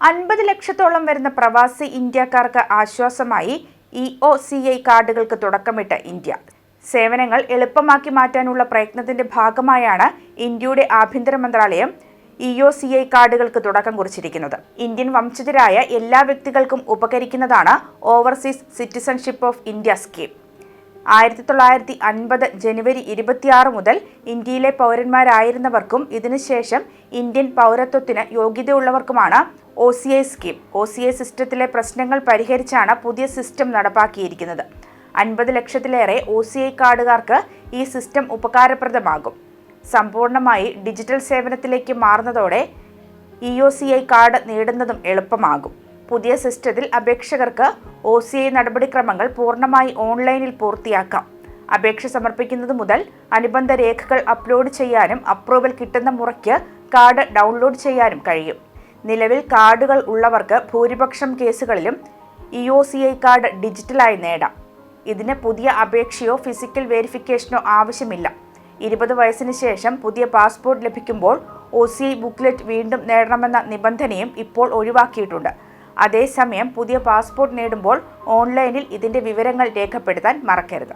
50 ലക്ഷത്തോളം വരുന്ന പ്രവാസി ഇന്ത്യക്കാർക്ക് ആശ്വാസമായി EOCI കാർഡുകൾക്ക് തുടക്കമിട്ട് ഇന്ത്യ. സേവനങ്ങൾ എളുപ്പമാക്കി മാറ്റാനുള്ള പ്രയത്നത്തിന്റെ ഭാഗമായാണ് ഇന്ത്യയുടെ ആഭ്യന്തര മന്ത്രാലയം EOCI കാർഡുകൾക്ക് തുടക്കം കുറിച്ചിരിക്കുന്നത്. ഇന്ത്യൻ വംശജരായ എല്ലാ വ്യക്തികൾക്കും ഉപകരിക്കുന്നതാണ് overseas citizenship of India scheme. 1950 ജനുവരി 26 മുതൽ ഇന്ത്യയിലെ പൗരന്മാരായിരുന്നവർക്കും ഇതിനുശേഷം ഇന്ത്യൻ പൗരത്വത്തിന് യോഗ്യതയുള്ളവർക്കുമാണ് OCI സ്കീം. OCI സിസ്റ്റത്തിലെ പ്രശ്നങ്ങൾ പരിഹരിച്ചാണ് പുതിയ സിസ്റ്റം നടപ്പാക്കിയിരിക്കുന്നത്. 50 ലക്ഷത്തിലേറെ OCI കാർഡുകാർക്ക് ഈ സിസ്റ്റം ഉപകാരപ്രദമാകും. സമ്പൂർണ്ണമായി ഡിജിറ്റൽ സേവനത്തിലേക്ക് മാറുന്നതോടെ EOCI കാർഡ് നേടുന്നതും എളുപ്പമാകും. പുതിയ സിസ്റ്റത്തിൽ അപേക്ഷകർക്ക് OCI നടപടിക്രമങ്ങൾ പൂർണ്ണമായി ഓൺലൈനിൽ പൂർത്തിയാക്കാം. അപേക്ഷ സമർപ്പിക്കുന്നത് മുതൽ അനുബന്ധ രേഖകൾ അപ്ലോഡ് ചെയ്യാനും അപ്രൂവൽ കിട്ടുന്ന മുറയ്ക്ക് കാർഡ് ഡൗൺലോഡ് ചെയ്യാനും കഴിയും. നിലവിൽ കാർഡുകൾ ഉള്ളവർക്ക് ഭൂരിപക്ഷം കേസുകളിലും EOCI കാർഡ് ഡിജിറ്റലായി നേടാം. ഇതിന് പുതിയ അപേക്ഷയോ ഫിസിക്കൽ വെരിഫിക്കേഷനോ ആവശ്യമില്ല. 20 വയസ്സിന് ശേഷം പുതിയ പാസ്പോർട്ട് ലഭിക്കുമ്പോൾ OCI ബുക്ക്ലെറ്റ് വീണ്ടും നേടണമെന്ന നിബന്ധനയും ഇപ്പോൾ ഒഴിവാക്കിയിട്ടുണ്ട്. അതേസമയം പുതിയ പാസ്പോർട്ട് നേടുമ്പോൾ ഓൺലൈനിൽ ഇതിന്റെ വിവരങ്ങൾ രേഖപ്പെടുത്താൻ മറക്കരുത്.